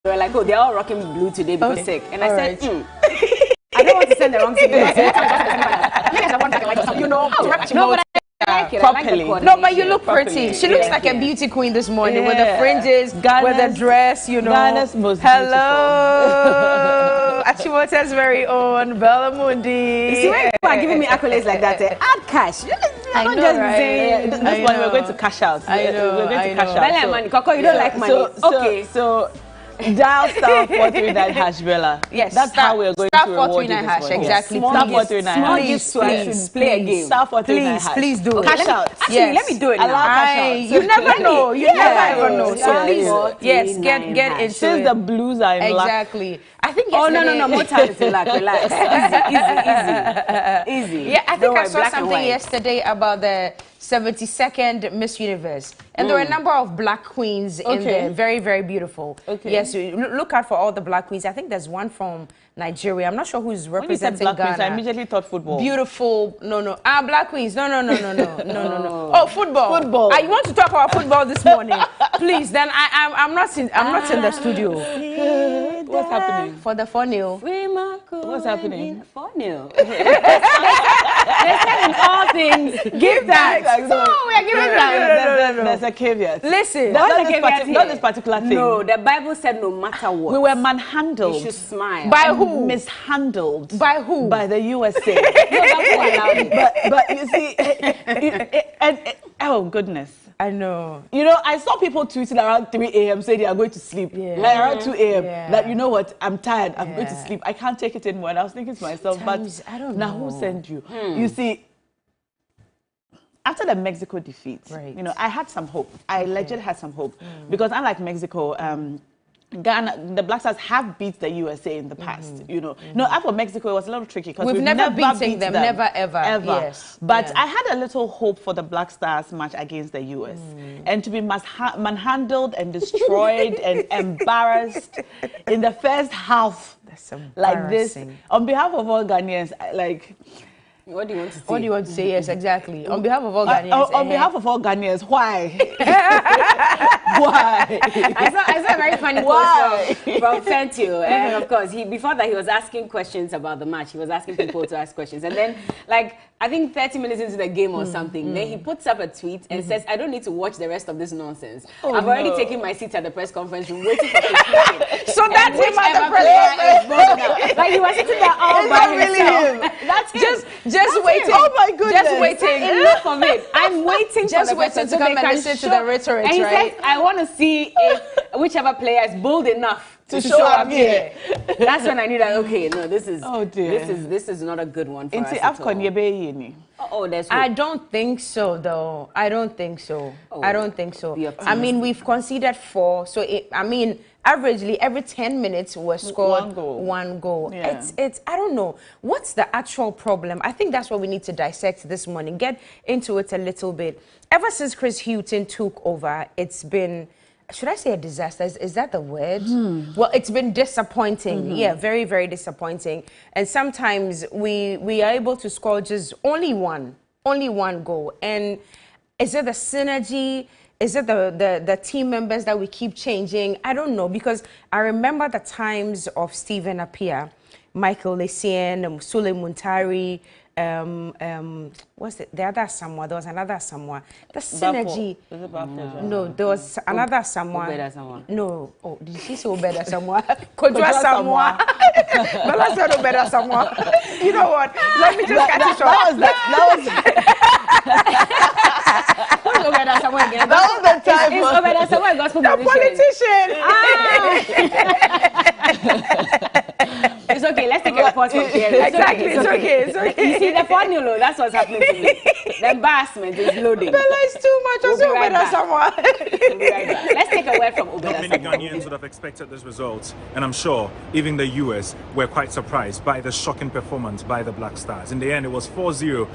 They were like, oh, they're all rocking blue today because sick. And I said, I don't want to send the wrong signal. You know, no, but I like it. Properly. I like no, but you look pretty. She looks like a beauty queen this morning with the fringes, with the dress, you know. Ghana's most Hello, Achimote's very own Bella Mundi. You see, when people are giving me accolades like that, add cash. I know, just right? saying, this morning we're going to cash out. I know, we're going to cash out. Bella money. Coco, you don't like money. Okay. So dial star 439 hash Bella. Yes, that's how we're going to reward you this hash. morning. Exactly. Star 439 small hash. gifts, so I should play a game. Star 439 hash. Please do. Cash out. Actually, let me do it now. Cash out. You never know. You never ever know. So please, yes, get into it. Since the blues are in luck. Exactly. I think oh no, more time to luck. Relax. Easy. Yeah, I think I saw something yesterday about the 72nd Miss Universe, and there were a number of black queens in there, very, very beautiful. Yes, look out for all the black queens. I think there's one from Nigeria. I'm not sure who's representing black Ghana. Queens, I immediately thought football. Beautiful. No. Black queens. No. Oh, football. Football. You want to talk about football this morning? Please. Then I'm not in the studio. What's happening? For the 4-0. What's happening? 4-0. They said in all things, give that. So we're giving that. There's a caveat. Listen. Not this particular thing. No, the Bible said no matter what. We were manhandled. You should smile. By who? Mishandled. By who? By the USA. No, that's who allowed it. But you see, oh goodness. I know. You know, I saw people tweeting around 3 a.m. saying they are going to sleep. Yeah. Like around 2 a.m. Yeah. That, you know what, I'm tired, I'm going to sleep. I can't take it anymore. And I was thinking to myself, Sometimes, but I don't now know. who sent you? You see, after the Mexico defeat, you know, I had some hope. I legit had some hope. Because unlike Mexico, Ghana, the Black Stars have beat the USA in the past, you know. No, for Mexico, it was a little tricky because we've never beaten them. Never, ever. Yes. But I had a little hope for the Black Stars match against the US. And to be manhandled and destroyed and embarrassed in the first half like this, on behalf of all Ghanaians, what do you want to say? What do you want to say? Yes, exactly. On behalf of all Ghanaians. On behalf of all Ghanaians, why? Why? I saw a very funny post from Fentio. And of course, before that, he was asking questions about the match. He was asking people to ask questions. And then, I think 30 minutes into the game or something, then he puts up a tweet and says, I don't need to watch the rest of this nonsense. I've already taken my seat at the press conference room waiting for his speaking. So that's him at the press conference. Like he was sitting there all by himself. That's just waiting. Oh my goodness. Just waiting. Enough of it. I'm waiting just for the waiting to come and listen to the rhetoric, and he right? says, I want to see if whichever player is bold enough to show up here. That's when I knew that, okay, no, this is this is not a good one for us at all. Oh, there's hope. I don't think so, though. I don't think so. Oh, I don't think so. I mean, we've conceded 4. So, averagely, every 10 minutes, we're scored one goal. Yeah. It's I don't know. What's the actual problem? I think that's what we need to dissect this morning. Get into it a little bit. Ever since Chris Hughton took over, it's been... Should I say a disaster? Is that the word? Well, it's been disappointing. Yeah, very, very disappointing. And sometimes we are able to score just only one goal. And is it the synergy? Is it the team members that we keep changing? I don't know, because I remember the times of Stephen Appiah, Michael Essien, Sule Muntari, what's it? The other Samoa. There was another Samoa. The synergy. No, there was another Samoa. No. Oh, did she say Obeda Samoa? Kodwa Samoa. Bella said Obeda Samoa. You know what? Let me just cut it short. That was the time. It's Obeda Samoa gospel the politician. It's okay. Let's take a pause from here. It's okay. You see, the 4-0, that's what's happening to me. The embarrassment is loading. Bella is too much. We'll be right back. We'll be right back. Let's take a word from Obeda. Not many Ghanaians would have expected this result, and I'm sure even the US were quite surprised by the shocking performance by the Black Stars. In the end, it was 4-0.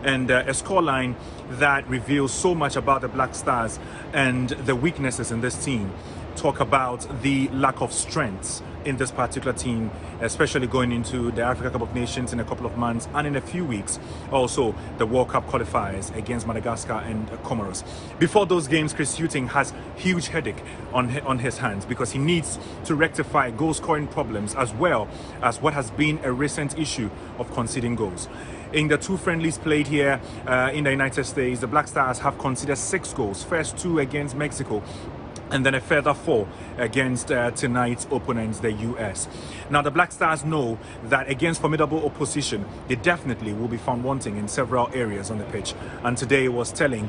And a scoreline that reveals so much about the Black Stars and the weaknesses in this team. talk about the lack of strength in this particular team, especially going into the Africa Cup of Nations in a couple of months, and in a few weeks also the World Cup qualifiers against Madagascar and Comoros. Before those games, Chris Hughton has huge headache on his hands because he needs to rectify goal scoring problems as well as what has been a recent issue of conceding goals. In the 2 friendlies played here in the United States, the Black Stars have conceded 6 goals, first 2 against Mexico, and then a further 4 against tonight's opponents, the US. Now, the Black Stars know that against formidable opposition, they definitely will be found wanting in several areas on the pitch. And today was telling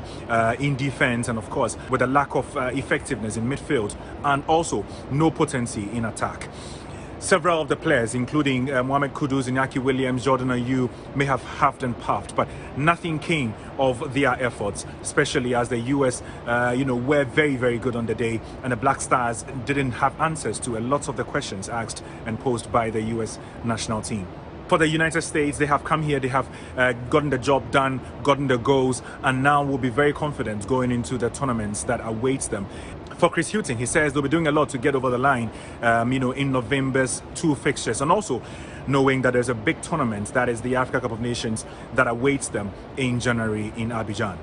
in defense, and of course, with a lack of effectiveness in midfield, and also no potency in attack. Several of the players, including Mohamed Kudus, Iñaki Williams, Jordan Ayew, may have huffed and puffed, but nothing came of their efforts, especially as the US, were very, very good on the day, and the Black Stars didn't have answers to a lot of the questions asked and posed by the US national team. For the United States, they have come here, they have gotten the job done, gotten the goals, and now will be very confident going into the tournaments that awaits them. For Chris Hughton, he says they'll be doing a lot to get over the line, in November's 2 fixtures, and also knowing that there's a big tournament, that is the Africa Cup of Nations, that awaits them in January in Abidjan.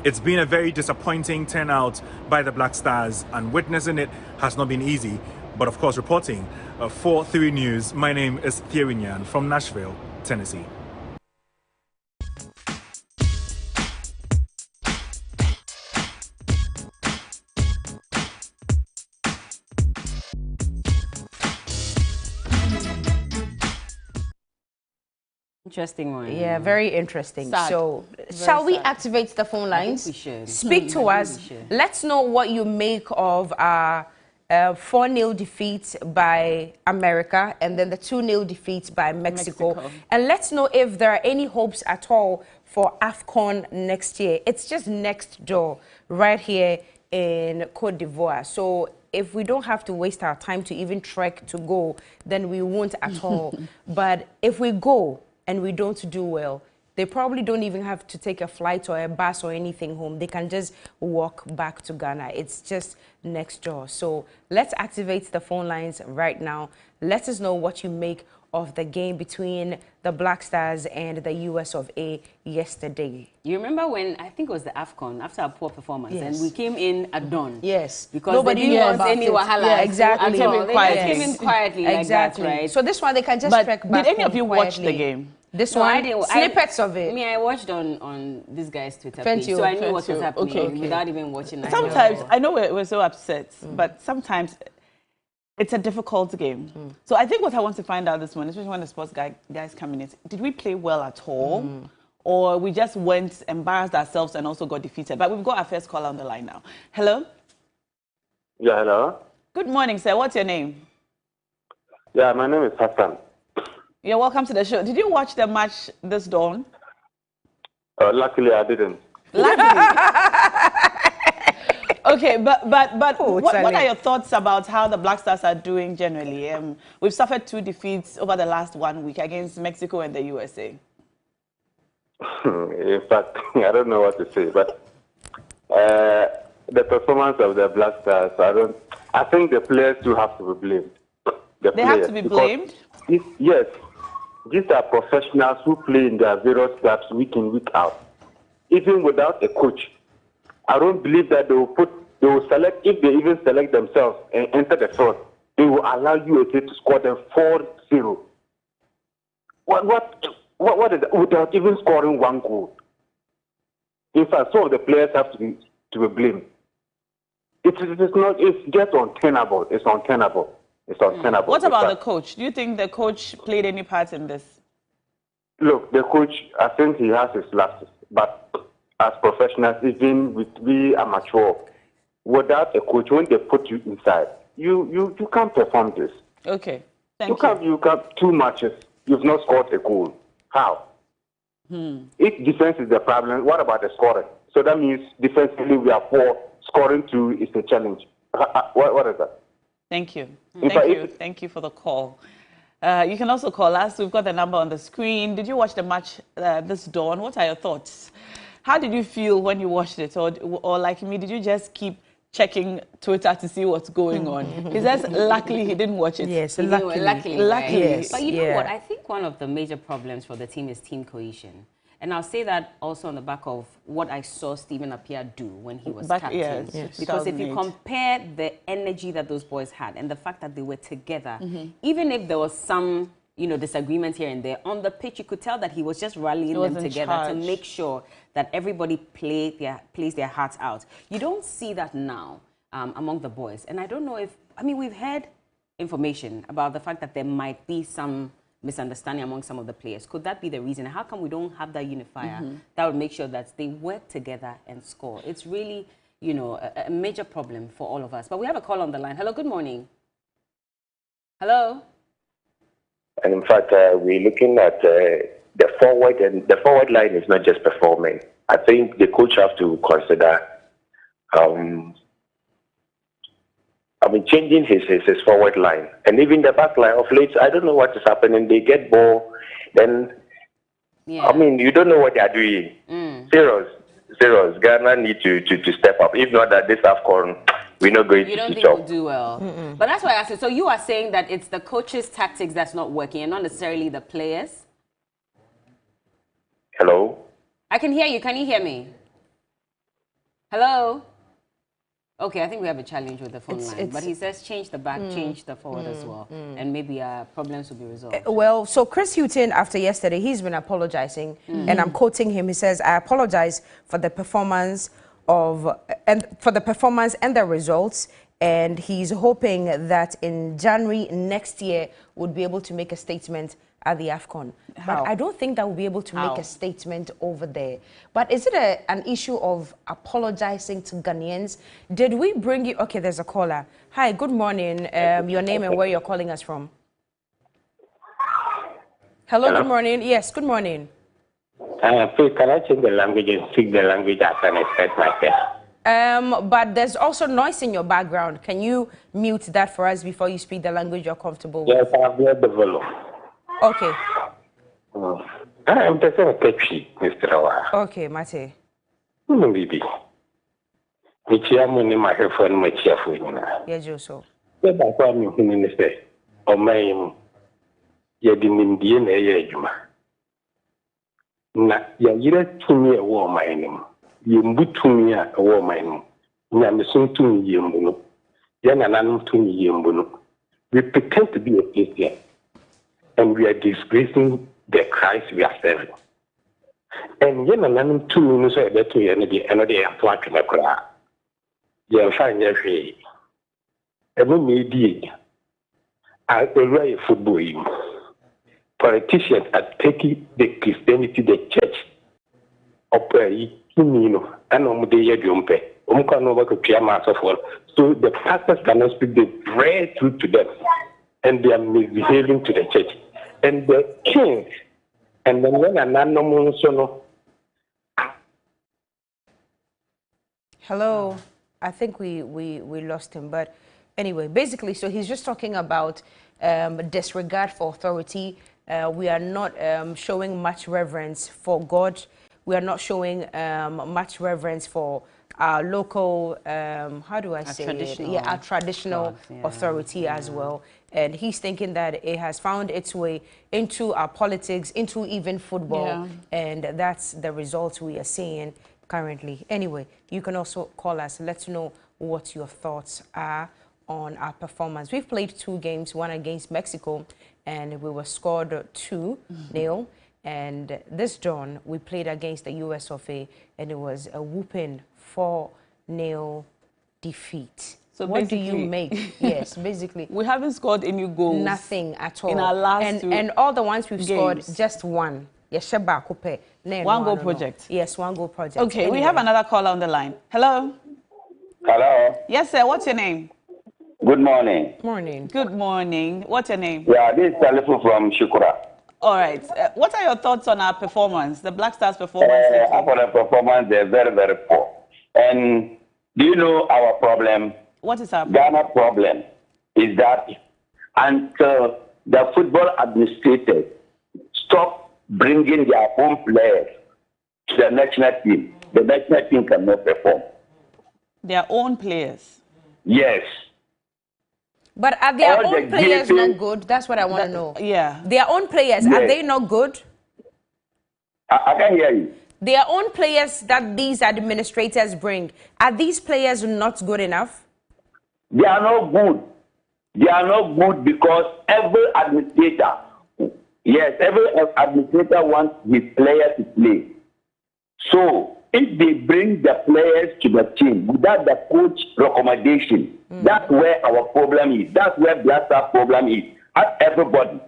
It's been a very disappointing turnout by the Black Stars, and witnessing it has not been easy. But of course, reporting for 3 News, my name is Thierry Nyan from Nashville, Tennessee. Interesting one. Yeah, very interesting. Sad. So, Very shall we sad. activate the phone lines? I think we should. Speak to us. Let's know what you make of our 4-0 defeat by America and then the 2-0 defeat by Mexico. And let's know if there are any hopes at all for AFCON next year. It's just next door, right here in Cote d'Ivoire. So if we don't have to waste our time to even trek to go, then we won't at all. But if we go and we don't do well, they probably don't even have to take a flight or a bus or anything home. They can just walk back to Ghana. It's just next door. So let's activate the phone lines right now. Let us know what you make of the game between the Black Stars and the US of A yesterday. You remember when, I think it was the AFCON, after a poor performance, Yes. and we came in at dawn. Yes. Because nobody they knew didn't want about any it. wahala. Yeah, exactly. At all. They just Quietly. came in quietly like that, right? So this one, they can just But trek back did any of home you watch the quietly. game? This No, one, I didn't. snippets of it. I watched on this guy's Twitter Fentio, page, so I knew what was Fentio. happening Okay. without even watching. Sometimes, I know we're so upset, but sometimes it's a difficult game. So I think what I want to find out this morning, especially when the sports guys come in, is did we play well at all? Or we just went, embarrassed ourselves and also got defeated? But we've got our first caller on the line now. Hello? Yeah, hello. Good morning, sir. What's your name? Yeah, my name is Hassan. You're welcome to the show. Did you watch the match this dawn? Luckily, I didn't. Okay, but what Sally. are your thoughts about how the Black Stars are doing generally? We've suffered 2 defeats over the last 1 week against Mexico and the USA. In fact, I don't know what to say, but the performance of the Black Stars, I think the players do have to be blamed. They have to be blamed? Yes. These are professionals who play in their various clubs week in, week out. Even without a coach, I don't believe that they will select, if they even select themselves and enter the field, they will allow USA to score them 4-0. What is that? Without even scoring 1 goal? In fact, some of the players have to be blamed. It's just untenable. It's untenable. It's untenable. What about the coach? Do you think the coach played any part in this? Look, the coach, I think he has his lapses. But as professionals, even with we amateur, without a coach, when they put you inside, you can't perform this. Okay, thank you. You can't 2 matches, you've not scored a goal. How? If defense is the problem, what about the scoring? So that means defensively we are poor, scoring 2 is a challenge. What is that? Thank you. fact, Thank you for the call. You can also call us. We've got the number on the screen. Did you watch the match this dawn? What are your thoughts? How did you feel when you watched it? Or like me, did you just keep checking Twitter to see what's going on. He says, luckily, he didn't watch it. Yes, luckily. Right? Yes. But you know what? I think one of the major problems for the team is team cohesion. And I'll say that also on the back of what I saw Stephen Appiah do when he was captain. Yes. Because if you compare the energy that those boys had and the fact that they were together, even if there was some disagreement here and there, on the pitch you could tell that he was just rallying them together to make sure that everybody plays their hearts out. You don't see that now among the boys. And I don't know if, we've heard information about the fact that there might be some misunderstanding among some of the players. Could that be the reason? How come we don't have that unifier that would make sure that they work together and score? It's really, a major problem for all of us. But we have a call on the line. Hello, good morning. Hello? And in fact, we're looking at the forward, and the forward line is not just performing. I think the coach have to consider changing his forward line. And even the back line of late, I don't know what is happening. They get ball, then, you don't know what they are doing. Serious. Ghana need to step up. If not that, this AFCON, we're not going to You don't think we'll do well. But that's why I asked you. So you are saying that it's the coach's tactics that's not working and not necessarily the players? Hello? I can hear you. Can you hear me? Hello? Okay, I think we have a challenge with the phone line. But he says change the back, change the forward as well. And maybe problems will be resolved. Well, so Chris Hughton, after yesterday, he's been apologizing. And I'm quoting him. He says, I apologize for the performance and the results. And he's hoping that in January next year, we'll be able to make a statement at the AFCON. But I don't think that we'll be able to make a statement over there. But is it an issue of apologizing to Ghanaians? Did we bring you... Okay, there's a caller. Hi, good morning. Your name and where you're calling us from. Hello, good morning. Yes, good morning. Please, can I change the language and speak the language I can expect myself? But there's also noise in your background. Can you mute that for us before you speak the language you're comfortable with? Yes, I've heard the volume. Okay. I'm just a catchy, Mr. Awa. Okay, Mate. Baby. Michiamu ni mahefo ni machiafu ina. Yeah, Joso. Seba kwa mi huni ni se. Omayimu. Yedi nimdiye na eye juma. Na ya yire tumi ya uwa omayimu. Yembu tumi ya uwa omayimu. Nyamisun tumi yembunu. Yana nanum tumi yembunu. We pretend to be a Christian. And we are disgracing the Christ we are serving. And yen and 2 minutes I bet to another airport in a crowd. You'll find every media. I a football game. Politicians are taking the Christianity, the church, operate and so the pastors cannot speak the very truth to them. And they are misbehaving to the church. And the king, and then when Hello. I think we lost him. But anyway, basically, so he's just talking about disregard for authority. We are not showing much reverence for God. We are not showing much reverence for our local, how do I say it? Yeah, our traditional authority as well. And he's thinking that it has found its way into our politics, into even football. And that's the results we are seeing currently. Anyway, you can also call us. Let's know what your thoughts are on our performance. We've played 2 games, one against Mexico, and we were scored 2-0. And this dawn, we played against the US of A, and it was a whooping 4-0 defeat. So what do you make? Yes, basically. We haven't scored any goals. Nothing at all. In our last and all the ones we've scored, just one. One goal project. Yes, 1 goal project. Okay, anyway. We have another caller on the line. Hello? Hello? Yes, sir. What's your name? Good morning. Morning. Good morning. What's your name? Yeah, this is Salifu from Shukura. All right. What are your thoughts on our performance, the Black Stars' performance? Our performance, they're very, very poor. And do you know our problem? What is our problem? Ghana's problem is that until the football administrators stop bringing their own players to the national team cannot perform. Their own players. Yes. But are their own players not good? That's what I want to know. Yeah. Their own players, are they not good? I can't hear you. Their own players that these administrators bring, are these players not good enough? They are not good. They are not good because every administrator wants his players to play. So if they bring the players to the team without the coach recommendation, that's where our problem is. That's where Black Stars problem is. Ask everybody.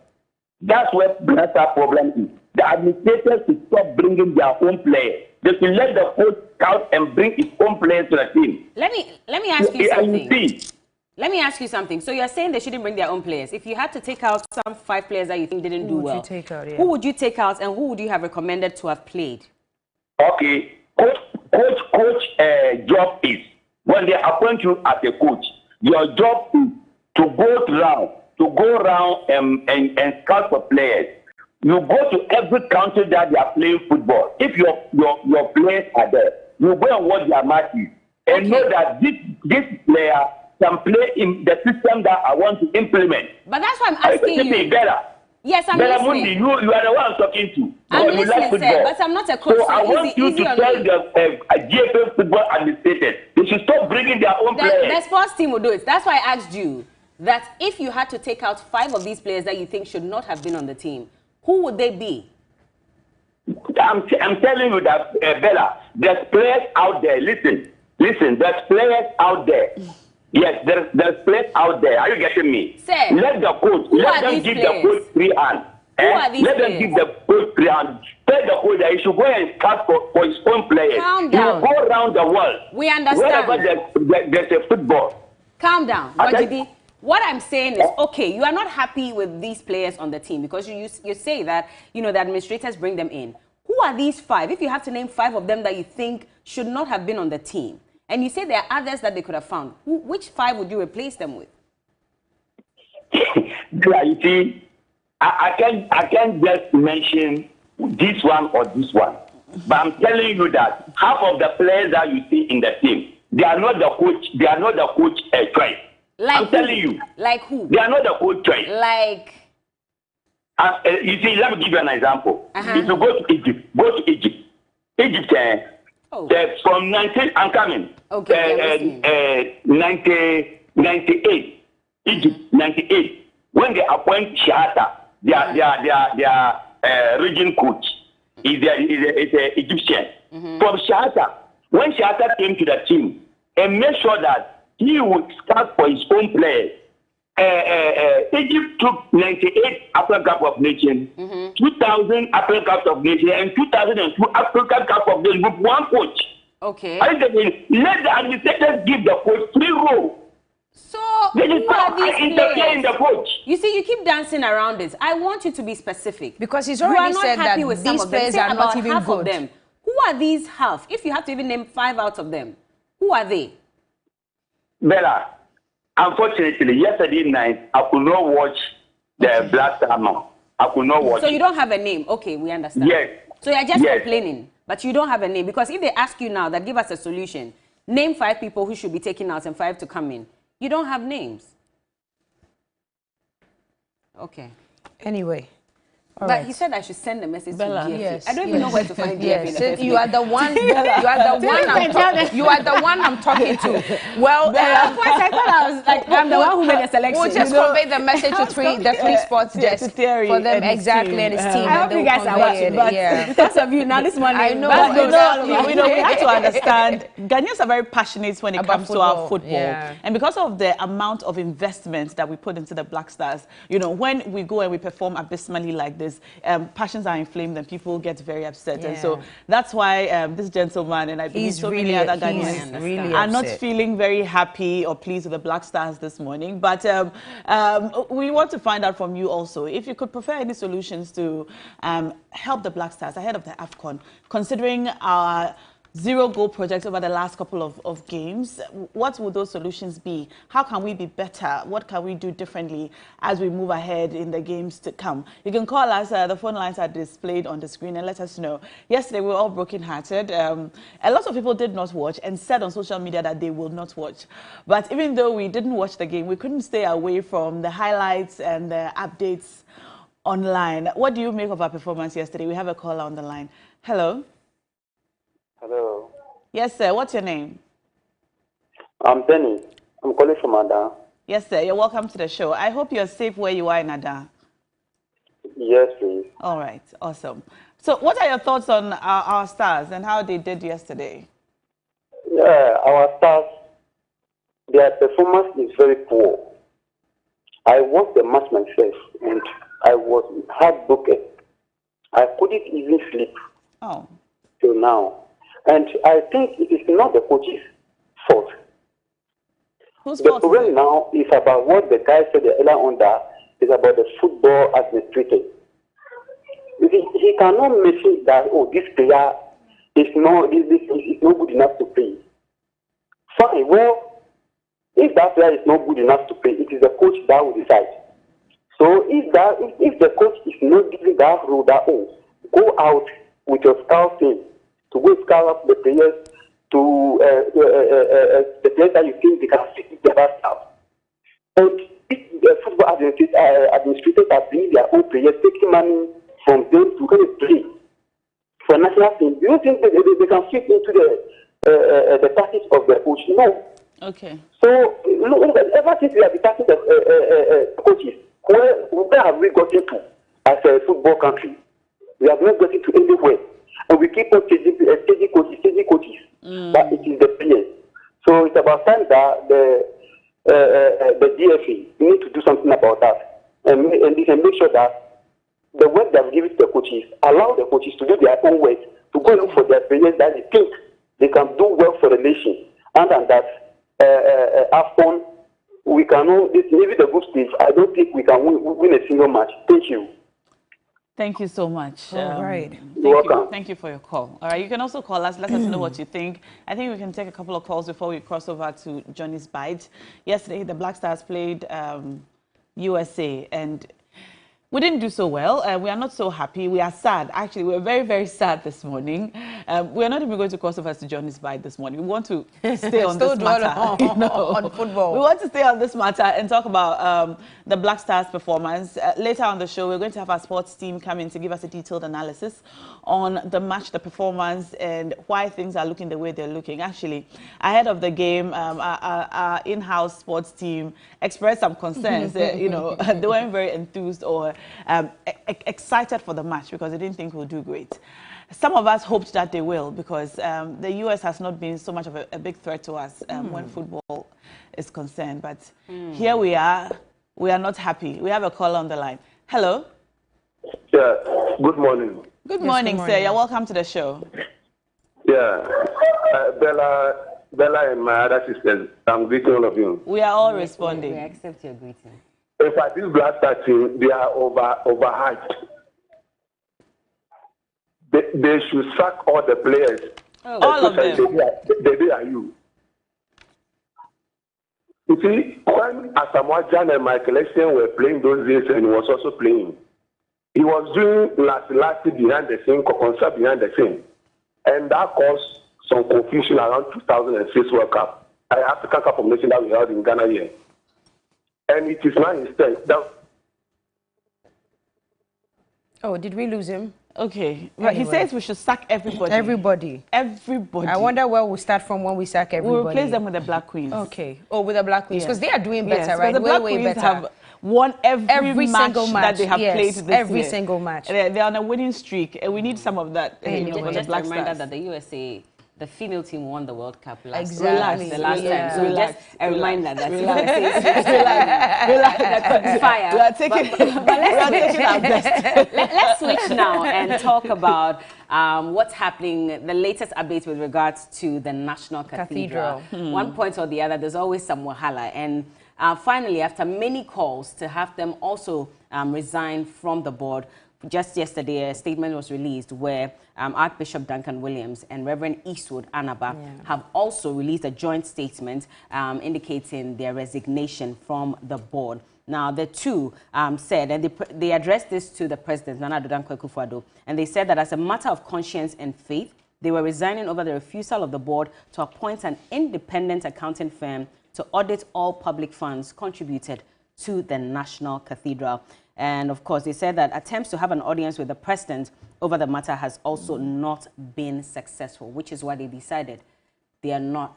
That's where Black Stars problem is. The administrators should stop bringing their own players. They should let the coach scout and bring his own players to the team. Let me ask you something. Let me ask you something. So you're saying they shouldn't bring their own players. If you had to take out some 5 players that you think didn't do well, who would you take out and who would you have recommended to have played? Okay, coach job is, when they appoint you as a coach, your job is to go around and scout for players. You go to every country that they are playing football. If your players are there, you go and watch their matches and know that this player can play in the system that I want to implement. But that's why I'm asking you. Yes, I'm listening. Mundi, you are the one I'm talking to. I'm listening, sir, but I'm not a coach. So I want you to tell the GFA football administrators they should stop bringing their own players. The sports team will do it. That's why I asked you that if you had to take out 5 of these players that you think should not have been on the team, who would they be? I'm telling you that, Bella, there's players out there. Listen, there's players out there. Yes, there's players out there. Are you getting me? Sir, let the coach, let them give the coach free hand. Let them give the coach free hand. Tell the coach that he should go and scout for his own players. Calm down. He will go around the world. We understand. Wherever there's a football. Calm down. Wajidi, what I'm saying is, okay, you are not happy with these players on the team because you say that, the administrators bring them in. Who are these 5? If you have to name 5 of them that you think should not have been on the team, and you say there are others that they could have found, which 5 would you replace them with? You see, I can't just mention this one or this one. But I'm telling you that half of the players that you see in the team, they are not the coach. They are not the coach choice. I'm telling you. Like who? They are not the coach choice. Like. You see, let me give you an example. If you go to Egypt. From 19, I'm coming. Okay. 98, Egypt, 98. When they appoint Shahata, their region coach is an Egyptian. From Shahata, when Shahata came to the team and made sure that he would start for his own players, Egypt took 98 African Cup of Nations, 2000 African Cup of Nations, and 2002 African Cup of Nations with one coach. Okay. Let the administrators give the coach free role. So, they just interfere in the coach. You see, you keep dancing around this. I want you to be specific. Because he's already said that these players are not even good. Them. Who are these half? If you have to even name 5 out of them, who are they? Bella, unfortunately, yesterday night, I could not watch the Black Stars now. I could not watch. So you don't have a name? Okay, we understand. Yes. So you're just complaining, but you don't have a name. Because if they ask you now that give us a solution, name 5 people who should be taken out and 5 to come in. You don't have names. Okay. Anyway. But he said I should send a message Bella. to GFA. Yes, I don't even know where to find GFA. You are the one. You are the one I'm talking to. Well, of course, I thought I was like I'm the one who made the selection. We'll just convey the message to the three sports desk for them exactly and his team. I hope you guys are watching, but because of you now this morning. I know. We have to understand. Ghanaians are very passionate when it comes to our football, and because of the amount of investment that we put into the Black Stars, when we go and we perform abysmally like this. Passions are inflamed and people get very upset, and so that's why this gentleman and I believe so many other Ghanaians are not feeling very happy or pleased with the Black Stars this morning. But we want to find out from you also if you could prefer any solutions to help the Black Stars ahead of the AFCON, considering our zero-goal projects over the last couple of games. What would those solutions be? How can we be better? What can we do differently as we move ahead in the games to come? You can call us. The phone lines are displayed on the screen and let us know. Yesterday, we were all broken-hearted. A lot of people did not watch and said on social media that they will not watch. But even though we didn't watch the game, we couldn't stay away from the highlights and the updates online. What do you make of our performance yesterday? We have a caller on the line. Hello. Hello. Yes, sir. What's your name? I'm Benny. I'm calling from Ada. Yes, sir. You're welcome to the show. I hope you're safe where you are in Ada. Yes, please. All right. Awesome. So what are your thoughts on our stars and how they did yesterday? Yeah, our stars, their performance is very poor. I watched the match myself and I was heartbroken. I couldn't even sleep till now. And I think it is not the coach's fault. Whose the fault problem now is about what the guy said earlier on that is about the football administrator. He cannot mention that, oh, this player is not good enough to play. Fine, well, if that player is not good enough to play, it is the coach that will decide. So if the coach is not giving that rule that, oh, go out with your scout team to go scout up the players to the players that you think they can fit in the best out. And if the football administrators are bringing their own players, taking money from them to go and play for national team, do you think they can fit into the tactics of the coach? No. Okay. So, look, ever since we have been talking the coaches, where have we gotten to as a football country? We have not gotten to anywhere. And we keep on changing coaches. But it is the players. So it's about time that the DFA need to do something about that. And they can make sure that the work that we give it to the coaches, allow the coaches to do their own work, to go look for their players that they think they can do well for the nation. And than that, AFCON, we cannot, even the group stage, I don't think we can win a single match. Thank you. Thank you so much. All right. You're welcome. Thank you for your call. All right, you can also call us. Let us know what you think. I think we can take a couple of calls before we cross over to Johnny's Bite. Yesterday, the Black Stars played USA, and we didn't do so well. We are not so happy. We are sad. Actually, we're very, very sad this morning. We are not even going to cross over to Johnny's Bite this morning. We want to stay on this matter. On football. We want to stay on this matter and talk about the Black Stars' performance. Later on the show, we're going to have our sports team come in to give us a detailed analysis on the match, the performance, and why things are looking the way they're looking. Actually, ahead of the game, our in-house sports team expressed some concerns. They weren't very enthused or excited for the match because they didn't think we'll do great. Some of us hoped that they will because the US has not been so much of a big threat to us when football is concerned. But here we are not happy. We have a caller on the line. Hello? Yeah, good morning. Good morning, sir. You're welcome to the show. Yeah, Bella and my other sisters, I'm greeting all of you. We are all responding. We accept your greeting. In fact, this Black Star team, they are overhyped. They should sack all the players. All of them. They are you. You see, when Asamoah Gyan and Michael Essien were playing those days and he was also playing, he was doing last behind the scene, Kokonsa behind the scene. And that caused some confusion around 2006 World Cup, African Cup of Nations that we held in Ghana here. And it is my mistake. Oh, did we lose him? Okay. But anyway, he says we should sack everybody. Everybody. I wonder where we'll start from when we sack everybody. We'll replace them with the Black Queens. Okay. Oh, with the Black Queens. Because they are doing better, right? The Black Queens better. have won every single match that they have played this every year. Single match. They're on a winning streak, and we need some of that. For the Black a reminder Stars. that the USA, the female team, won the World Cup last the last time. So just a reminder that fire. We are taking our best. Let's switch now and talk about what's happening, the latest updates with regards to the National Cathedral. One point or the other, there's always some wahala. And finally, after many calls to have them also resign from the board, just yesterday, a statement was released where Archbishop Duncan Williams and Reverend Eastwood Anaba have also released a joint statement indicating their resignation from the board. Now, the two said, and they addressed this to the president, Nana Addo Dankwa Akufo-Addo, and they said that as a matter of conscience and faith, they were resigning over the refusal of the board to appoint an independent accounting firm to audit all public funds contributed to the National Cathedral. And of course, they said that attempts to have an audience with the president over the matter has also not been successful, which is why they decided they are not,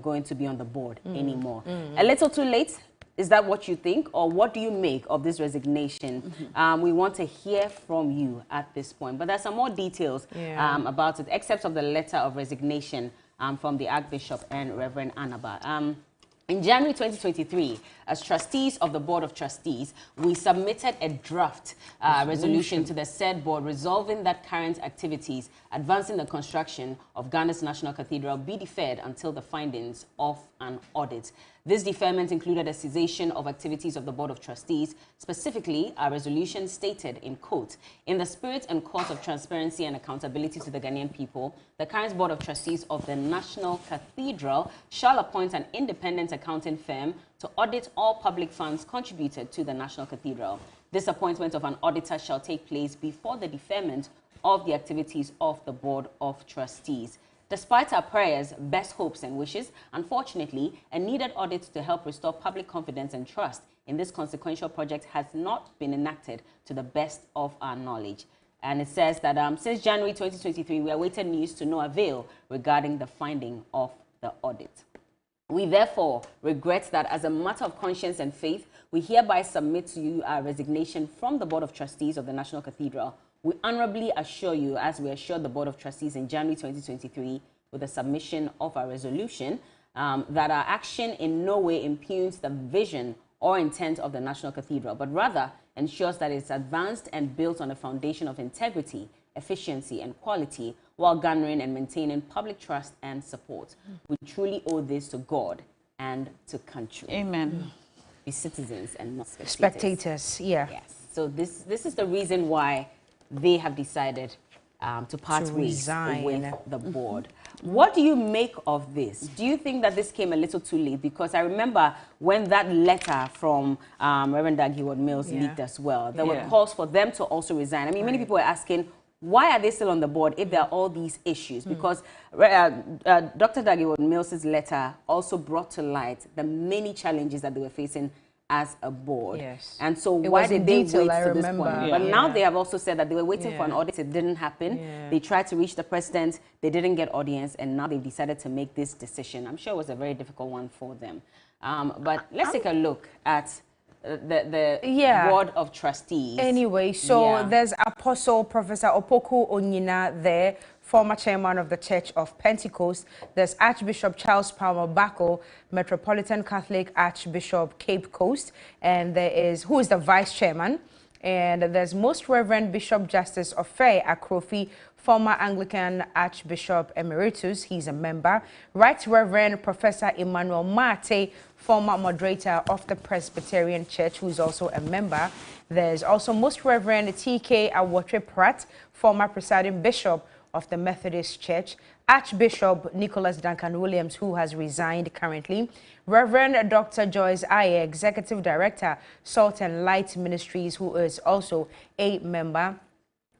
going to be on the board anymore. A little too late. Is that what you think, or what do you make of this resignation? We want to hear from you at this point. But there's some more details about it, except of the letter of resignation from the Archbishop and Reverend Anaba. In January 2023, as trustees of the Board of Trustees, we submitted a draft resolution to the said board resolving that current activities advancing the construction of Ghana's National Cathedral be deferred until the findings of an audit. This deferment included a cessation of activities of the Board of Trustees. Specifically, our resolution stated, in quote, "In the spirit and cause of transparency and accountability to the Ghanaian people, the current Board of Trustees of the National Cathedral shall appoint an independent accounting firm to audit all public funds contributed to the National Cathedral. This appointment of an auditor shall take place before the deferment of the activities of the Board of Trustees. Despite our prayers, best hopes and wishes, unfortunately, a needed audit to help restore public confidence and trust in this consequential project has not been enacted to the best of our knowledge." And it says that since January 2023, we awaited news to no avail regarding the finding of the audit. We therefore regret that as a matter of conscience and faith, we hereby submit to you our resignation from the Board of Trustees of the National Cathedral. We honorably assure you, as we assured the Board of Trustees in January 2023 with the submission of our resolution, that our action in no way impugns the vision or intent of the National Cathedral, but rather ensures that it's advanced and built on a foundation of integrity, efficiency, and quality, while garnering and maintaining public trust and support. We truly owe this to God and to country. Amen. Be citizens and not spectators. Spectators, yeah. Yes. So this is the reason why they have decided to part ways with the board. What do you make of this? Do you think that this came a little too late? Because I remember when that letter from Reverend Dag Heward-Mills leaked as well, there were calls for them to also resign. I mean, many people were asking, why are they still on the board if there are all these issues? Because Dr. Dag Heward-Mills' letter also brought to light the many challenges that they were facing as a board. Yes. And so why did they wait to this point? But now they have also said that they were waiting for an audit. It didn't happen. They tried to reach the president. They didn't get audience. And now they've decided to make this decision. I'm sure it was a very difficult one for them. But let's take a look at the Board of Trustees. Anyway, so there's Apostle Professor Opoku Onyina there, former chairman of the Church of Pentecost. There's Archbishop Charles Palmer Bako, Metropolitan Catholic Archbishop Cape Coast, and there is, who is the vice chairman, and there's Most Reverend Bishop Justice Ofe Akrofi, former Anglican Archbishop Emeritus, he's a member. Right Reverend Professor Emmanuel Mate, former moderator of the Presbyterian Church, who's also a member. There's also Most Reverend T.K. Awotwe Pratt, former presiding bishop of the Methodist Church. Archbishop Nicholas Duncan Williams, who has resigned currently. Reverend Dr. Joyce Aye, Executive Director, Salt and Light Ministries, who is also a member.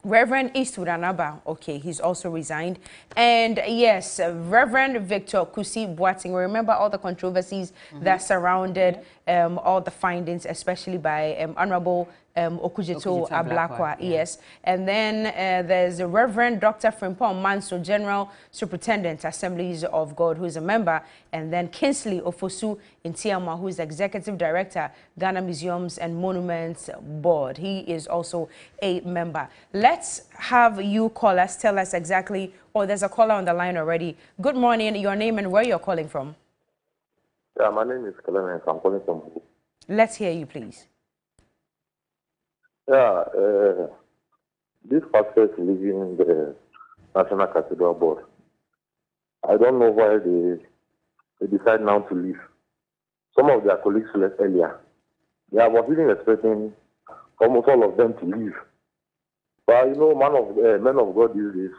Reverend Eastwood Anaba, okay, he's also resigned. And yes, Reverend Victor Kusi Boateng, remember all the controversies that surrounded all the findings, especially by Honorable Okudzeto Ablakwa, yes. And then there's the Reverend Dr. Frimpong Manso, General Superintendent, Assemblies of God, who is a member. And then Kinsley Ofosu Ntiama, who is Executive Director, Ghana Museums and Monuments Board. He is also a member. Let's have you call us, tell us exactly, there's a caller on the line already. Good morning, your name and where you're calling from. Yeah, my name is Clement. I'm calling from. Let's hear you, please. Yeah, this process leaving the National Cathedral Board, I don't know why they decide now to leave. Some of their colleagues left earlier. Yeah, I was even expecting almost all of them to leave But you know, men of God these days,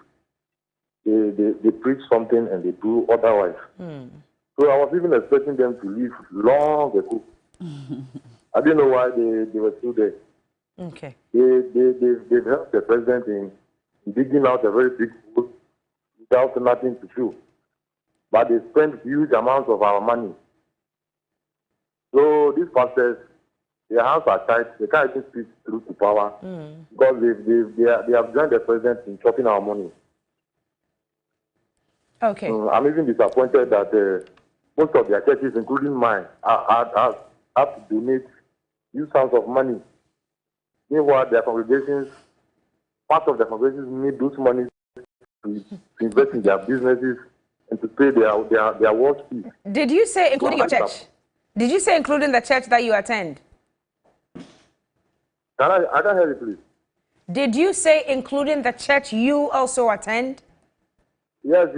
they preach something and they do otherwise. So I was even expecting them to leave long ago. I didn't know why they were still there. Okay. They've helped the president in digging out a very big hole without nothing to show. But they spent huge amounts of our money. So these pastors, their hands are tight. They can't even speak through to power because they have joined the president in chopping our money. Okay. I'm even disappointed that most of their churches, including mine, have to donate huge sums of money. Meanwhile, their congregations, part of their congregations need those money to invest in their businesses and to pay their work fees. Did you say including your church? Did you say including the church that you attend? I can't hear you, please. Did you say including the church you also attend? Yes.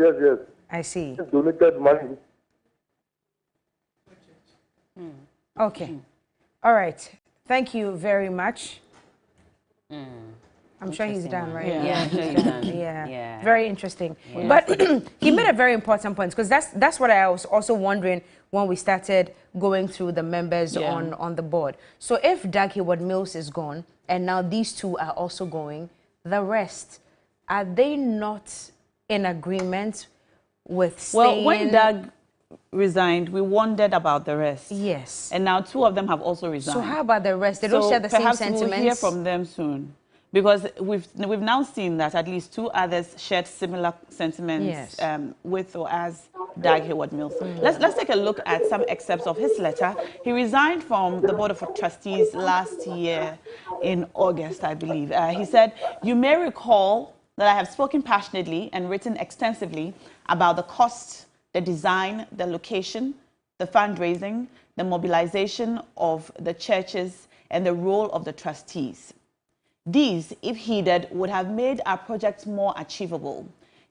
I see. Donated money. Okay. All right. Thank you very much. I'm sure he's done, right? Yeah, he's done. Yeah. Very interesting. Yeah. But he made a very important point, because that's what I was also wondering when we started going through the members on the board. So if Doug Hayward-Mills is gone, and now these two are also going, the rest, are they not in agreement with staying? Well, when Doug resigned, we wondered about the rest. Yes. And now two of them have also resigned. So how about the rest? They don't share the same sentiments? We'll hear from them soon. Because we've now seen that at least two others shared similar sentiments with or as Doug Hayward-Mills. Let's take a look at some excerpts of his letter. He resigned from the Board of Trustees last year in August, I believe. He said, "You may recall that I have spoken passionately and written extensively about the cost, the design, the location, the fundraising, the mobilization of the churches, and the role of the trustees. These, if heeded, would have made our project more achievable.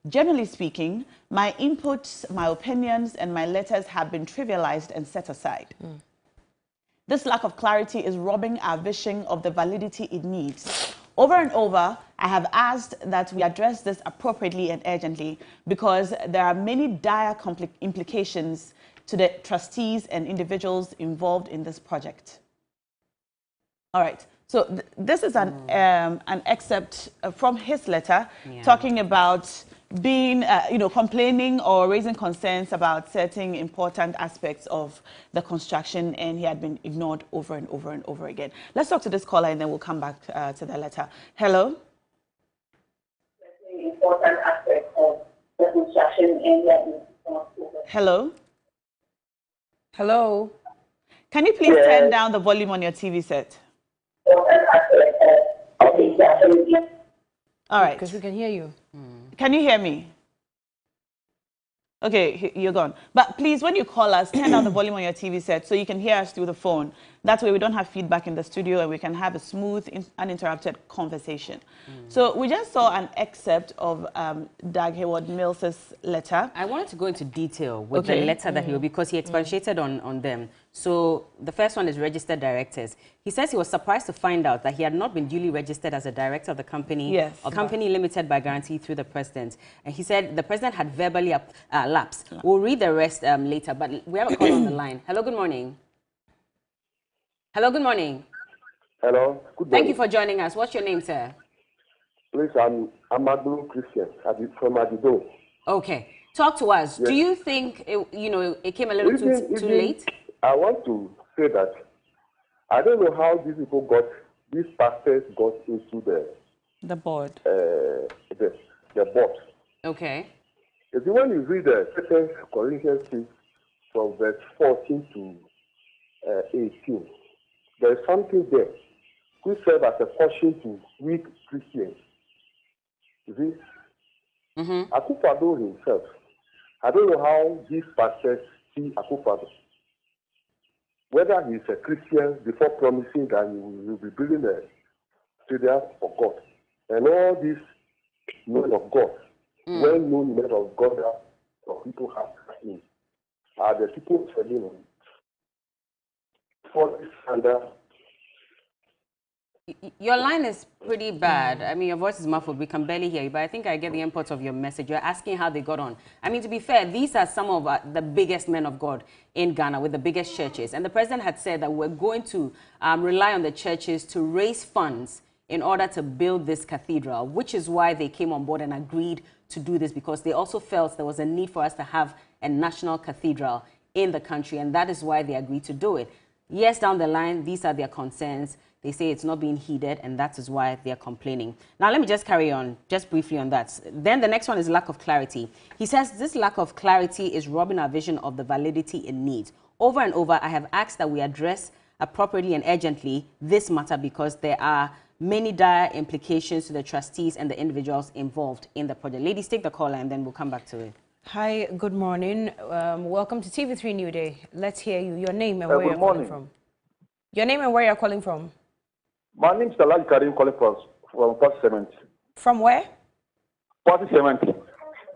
Generally speaking, my inputs, my opinions, and my letters have been trivialized and set aside. This lack of clarity is robbing our vision of the validity it needs. Over and over, I have asked that we address this appropriately and urgently because there are many dire implications to the trustees and individuals involved in this project." All right. So this is an excerpt from his letter talking about being, complaining or raising concerns about certain important aspects of the construction, and he had been ignored over and over and over again. Let's talk to this caller, and then we'll come back to the letter. Hello? Important aspects of the construction, and he had been ignored. Hello? Hello? Can you please turn down the volume on your TV set? All right. Because we can hear you. Can you hear me? Okay, you're gone. But please, when you call us, turn down the volume on your TV set so you can hear us through the phone. That way we don't have feedback in the studio and we can have a smooth, uninterrupted conversation. So we just saw an excerpt of Doug Hayward-Mills's letter. I wanted to go into detail with the letter that he wrote because he expatiated on them. So the first one is registered directors. He says he was surprised to find out that he had not been duly registered as a director of the company, or company limited by guarantee through the president. And he said the president had verbally lapsed. We'll read the rest later, but we have a call on the line. Hello, good morning. Hello, good morning. Hello, good morning. Thank you for joining us. What's your name, sir? Please, I'm Amadou Christian from Adido. Okay. Talk to us. Yes. Do you think, it came a little too late? I want to say that I don't know how these pastors got into the board. The board. Okay. If you want to read the 2 Corinthians 6 from verse 14 to 18, there is something there which serves as a caution to weak Christians. You see? Akufo-Addo himself, I don't know how these pastors see Akufo-Addo. Whether he's a Christian before promising that he will be building a stadium for God. And all these men of God, well-known men of God that people have seen, are the people falling under Your line is pretty bad. I mean, your voice is muffled. We can barely hear you, but I think I get the import of your message. You're asking how they got on. I mean, to be fair, these are some of the biggest men of God in Ghana with the biggest churches. And the president had said that we're going to rely on the churches to raise funds in order to build this cathedral, which is why they came on board and agreed to do this, because they also felt there was a need for us to have a national cathedral in the country, and that is why they agreed to do it. Yes, down the line, these are their concerns. They say it's not being heeded, and that is why they're complaining. Now, let me just carry on, just briefly on that. Then the next one is lack of clarity. He says this lack of clarity is robbing our vision of the validity it needs. Over and over, I have asked that we address appropriately and urgently this matter because there are many dire implications to the trustees and the individuals involved in the project. Ladies, take the call and then we'll come back to it. Hi, good morning. Welcome to TV3 New Day. Let's hear you. Your name and where you're calling from. Your name and where you're calling from. My name is Alhaji Karim, calling from Port Cement. From where? Port Cement.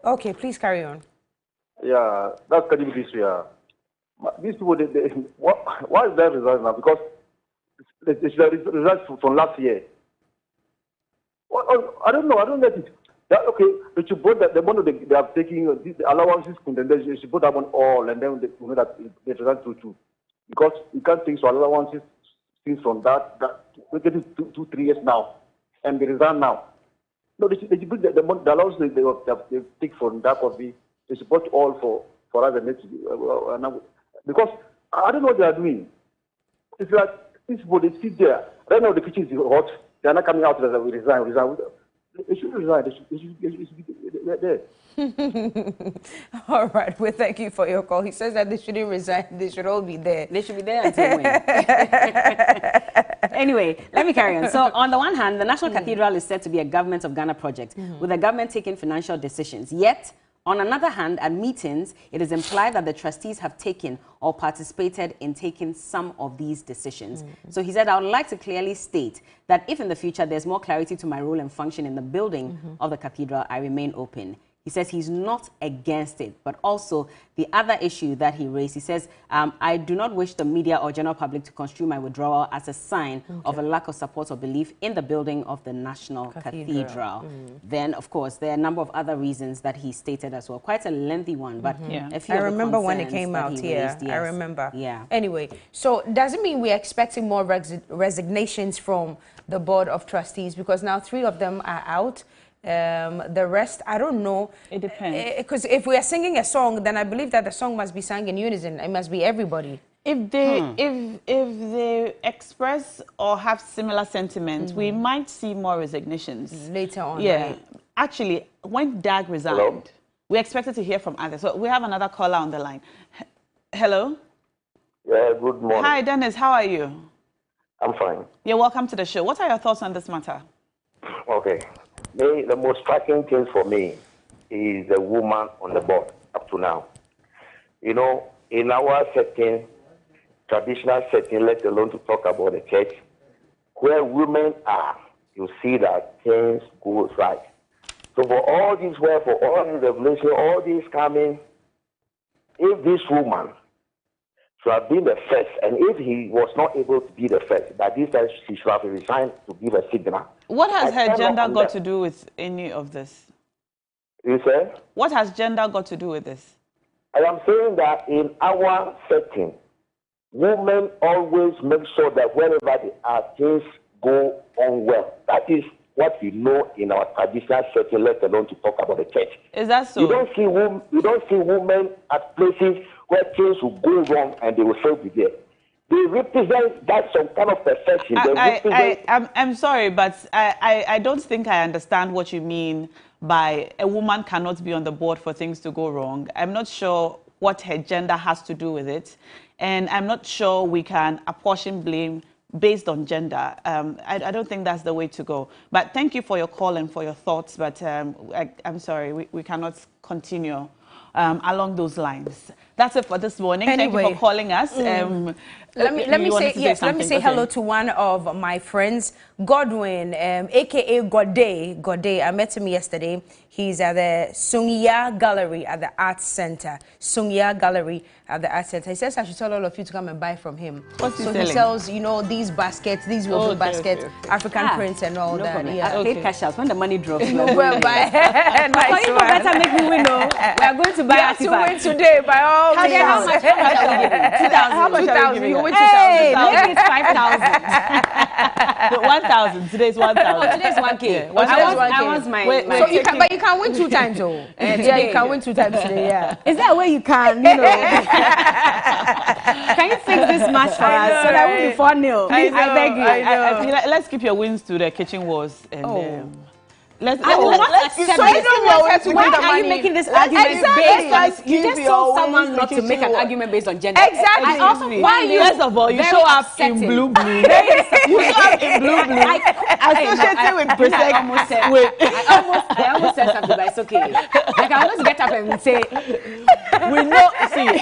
Okay, please carry on. Yeah, that's Kadim this year. These people, why is that result now? Because it's the result from last year. Well, I don't know. I don't get it. That, okay, they should put the money they are taking, the allowances, and then they should put that on all, and then they know that they result to. Because you can't think so allowances things from that we're getting 2-3 years now, and they resign now. No, they should put the allowances they take from that of the they support all for us and because I don't know what they are doing. It's like these people they sit there. Right now the kitchen is hot. They are not coming out as we resign. They should resign. They should be there. All right. Well, thank you for your call. He says that they shouldn't resign. They should all be there. They should be there until when? Anyway, let me carry on. So, on the one hand, the National Cathedral is said to be a Government of Ghana project, with the government taking financial decisions. Yet, on another hand, at meetings, it is implied that the trustees have taken or participated in taking some of these decisions. So he said, I would like to clearly state that if in the future there's more clarity to my role and function in the building of the cathedral, I remain open. He says he's not against it, but also the other issue that he raised, he says, I do not wish the media or general public to construe my withdrawal as a sign of a lack of support or belief in the building of the National Cathedral. Then, of course, there are a number of other reasons that he stated as well. Quite a lengthy one, but a few I remember when it came out here. Yes. I remember. Yeah. Anyway, so does it mean we're expecting more resignations from the Board of Trustees? Because now 3 of them are out. The rest, I don't know. It depends. Because if we are singing a song, then I believe that the song must be sung in unison. It must be everybody. If they if they express or have similar sentiments, we might see more resignations later on. Yeah, right? Actually, when Dag resigned, we expected to hear from others. So we have another caller on the line. Hello. Yeah. Good morning. Hi, Dennis. How are you? I'm fine. You're welcome to the show. What are your thoughts on this matter? Okay. The most striking thing for me is the woman on the board up to now. You know, in our setting, traditional setting, let alone to talk about the church, where women are, you see that things go right. So for all this work, for all this revelation, all this coming, if this woman should have been the first, and if he was not able to be the first, that this time she should have resigned to give a signal. What has her gender got to do with any of this? You say? What has gender got to do with this? I am saying that in our setting, women always make sure that wherever they are, things go on well. That is what we know in our traditional setting, let alone to talk about the church. Is that so? You don't see women at places where things will go wrong and they will still be there. They represent that some kind of perfection. I'm sorry, but I don't think I understand what you mean by a woman cannot be on the board for things to go wrong. I'm not sure what her gender has to do with it. And I'm not sure we can apportion blame based on gender. I don't think that's the way to go. But thank you for your call and for your thoughts. But I'm sorry, we cannot continue along those lines. That's it for this morning. Anyway, thank you for calling us. Let me say hello to one of my friends, Godwin, aka Gode. I met him yesterday. He's at the Sungya Gallery at the Arts Center. Sungya Gallery at the Arts Center. He says I should tell all of you to come and buy from him. What's he so selling? He sells, you know, these baskets, these woven baskets, African prints and all that. Problem. Yeah. I paid cash out when the money drops. Well, buy. Nice you better make me win, no? We are going to buy to win today by all means. How much are we giving? 2,000. How much are we giving? You win 2,000. Hey, maybe it's 5,000. 1,000. Today's 1,000. Oh, today's 1K. Yeah, I want my. So you can, but you can win 2 times, though. Yeah, you can win 2 times today. Yeah. Is that where you can? You know? Can you fix this match for us so that we'll be 4-0? Please, I beg you. Let's keep your wins to the kitchen wars and. Let's so you why are you making this argument based on you just told someone not to make an argument based on gender? Exactly. First of all, you show up in blue. You show up in blue. Associated with Prisek. I almost said something, but it's okay. Like I almost get up and say, we know. See,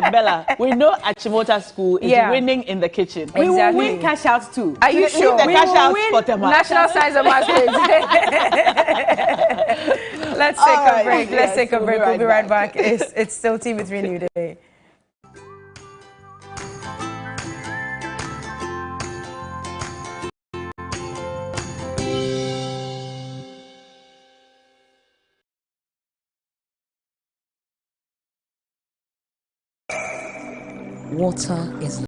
Bella, we know Achimota School is winning in the kitchen. We will win cash outs too. Are you sure? The cash outs for National Science and Maths. Let's take a break. Let's take a break. We'll be right back. It's still Tea with New Day. Water is